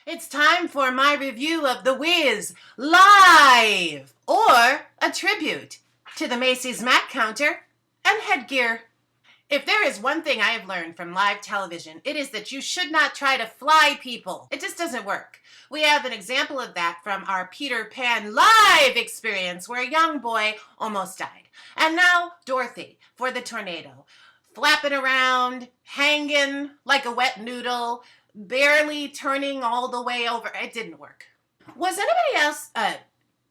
It's time for my review of The Wiz live, or a tribute to the Macy's Mac counter and headgear. If there is one thing I have learned from live television, it is that you should not try to fly people. It just doesn't work. We have an example of that from our Peter Pan live experience where a young boy almost died. And now Dorothy for the tornado. Flapping around, hanging like a wet noodle, barely turning all the way over. It didn't work. Was anybody else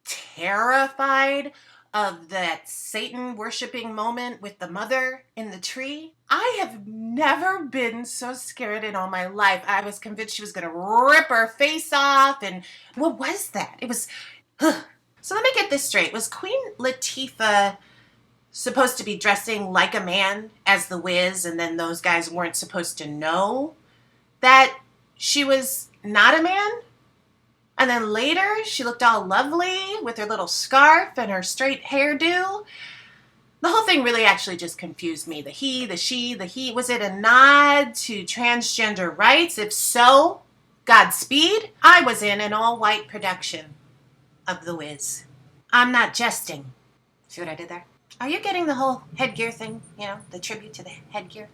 terrified of that Satan worshiping moment with the mother in the tree? I have never been so scared in all my life. I was convinced she was going to rip her face off. And what was that? It was... So let me get this straight. Was Queen Latifah supposed to be dressing like a man as the Wiz, and then those guys weren't supposed to know that she was not a man? And then later, she looked all lovely with her little scarf and her straight hairdo. The whole thing really actually just confused me. The he, the she, the he. Was it a nod to transgender rights? If so, Godspeed. I was in an all-white production of The Wiz. I'm not jesting. See what I did there? Are you getting the whole headgear thing? You know, the tribute to the headgear?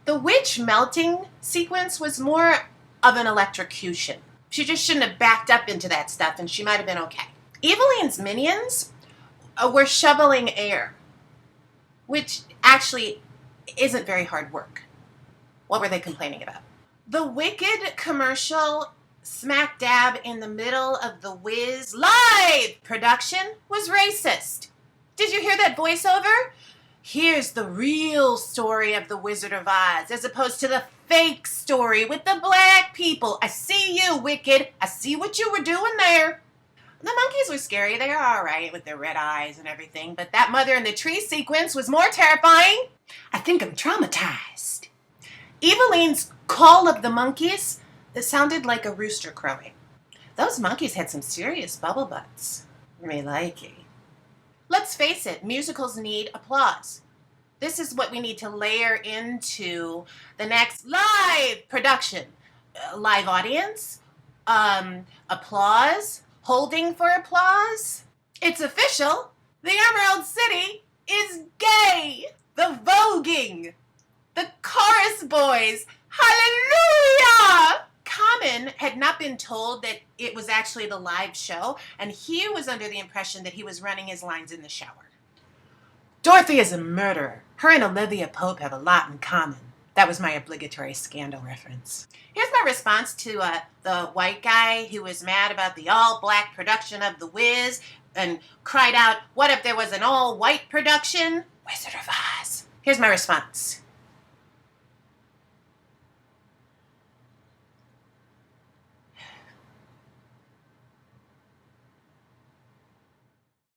The witch melting sequence was more of an electrocution. She just shouldn't have backed up into that stuff, and she might have been okay. Eveline's minions were shoveling air, which actually isn't very hard work. What were they complaining about? The Wicked commercial smack dab in the middle of the Wiz live production was racist. Did you hear that voiceover? Here's the real story of the Wizard of Oz, as opposed to the fake story with the black people. I see you, Wicked. I see what you were doing there. The monkeys were scary. They are all right with their red eyes and everything, but that mother in the tree sequence was more terrifying. I think I'm traumatized. Eveline's call of the monkeys, it sounded like a rooster crowing. Those monkeys had some serious bubble butts. Me likey. Let's face it, musicals need applause. This is what we need to layer into the next live production. Live audience, applause, holding for applause. It's official. The Emerald City is gay. The voguing. The chorus boys. Hallelujah! Common had not been told that it was actually the live show, and he was under the impression that he was running his lines in the shower. Dorothy is a murderer. Her and Olivia Pope have a lot in common. That was my obligatory scandal reference. Here's my response to the white guy who was mad about the all-black production of The Wiz and cried out, what if there was an all-white production? Wizard of Oz. Here's my response.